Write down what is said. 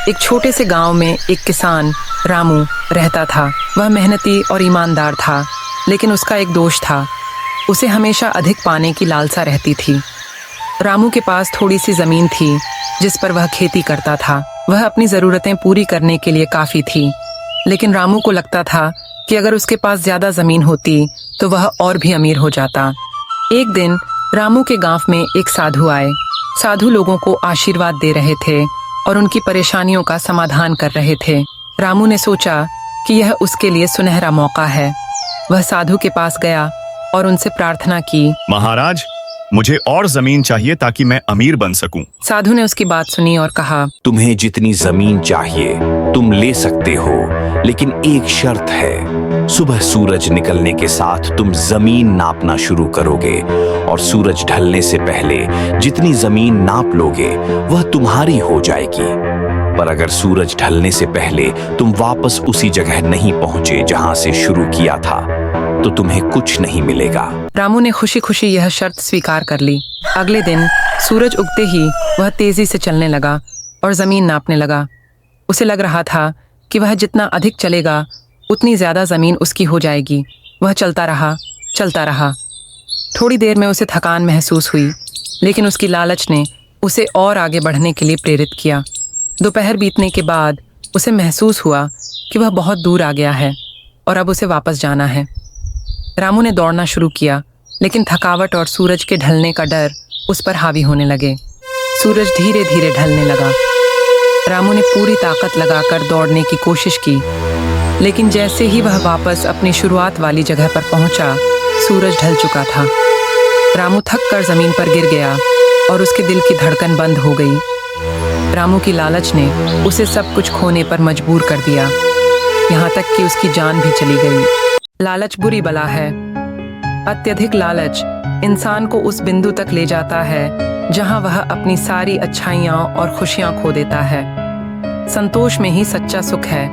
एक छोटे से गांव में एक किसान रामू रहता था। वह मेहनती और ईमानदार था, लेकिन उसका एक दोष था। उसे हमेशा अधिक पाने की लालसा रहती थी। रामू के पास थोड़ी सी जमीन थी जिस पर वह खेती करता था। वह अपनी ज़रूरतें पूरी करने के लिए काफ़ी थी, लेकिन रामू को लगता था कि अगर उसके पास ज़्यादा ज़मीन होती तो वह और भी अमीर हो जाता। एक दिन रामू के गांव में एक साधु आए। साधु लोगों को आशीर्वाद दे रहे थे और उनकी परेशानियों का समाधान कर रहे थे। रामू ने सोचा कि यह उसके लिए सुनहरा मौका है। वह साधु के पास गया और उनसे प्रार्थना की, महाराज, मुझे और जमीन चाहिए ताकि मैं अमीर बन सकूं। साधु ने उसकी बात सुनी और कहा, तुम्हें जितनी जमीन चाहिए तुम ले सकते हो, लेकिन एक शर्त है। सुबह सूरज निकलने के साथ तुम जमीन नापना शुरू करोगे और सूरज ढलने से पहले जितनी जमीन नाप लोगे वह तुम्हारी हो जाएगी। पर अगर सूरज ढलने से पहले तुम वापस उसी जगह नहीं पहुंचे जहां से शुरू किया था तो तुम्हें कुछ नहीं मिलेगा। रामू ने खुशी खुशी यह शर्त स्वीकार कर ली। अगले दिन सूरज उगते ही वह तेजी से चलने लगा और जमीन नापने लगा। उसे लग रहा था कि वह जितना अधिक चलेगा उतनी ज्यादा जमीन उसकी हो जाएगी। वह चलता रहा। थोड़ी देर में उसे थकान महसूस हुई, लेकिन उसकी लालच ने उसे और आगे बढ़ने के लिए प्रेरित किया। दोपहर बीतने के बाद उसे महसूस हुआ कि वह बहुत दूर आ गया है और अब उसे वापस जाना है। रामू ने दौड़ना शुरू किया, लेकिन थकावट और सूरज के ढलने का डर उस पर हावी होने लगे। सूरज धीरे धीरे ढलने लगा। रामू ने पूरी ताकत लगाकर दौड़ने की कोशिश की, लेकिन जैसे ही वह वापस अपनी शुरुआत वाली जगह पर पहुंचा, सूरज ढल चुका था। रामू थक कर जमीन पर गिर गया और उसके दिल की धड़कन बंद हो गई। रामू की लालच ने उसे सब कुछ खोने पर मजबूर कर दिया, यहाँ तक कि उसकी जान भी चली गई। लालच बुरी बला है। अत्यधिक लालच इंसान को उस बिंदु तक ले जाता है जहां वह अपनी सारी अच्छाइयां और खुशियां खो देता है। संतोष में ही सच्चा सुख है।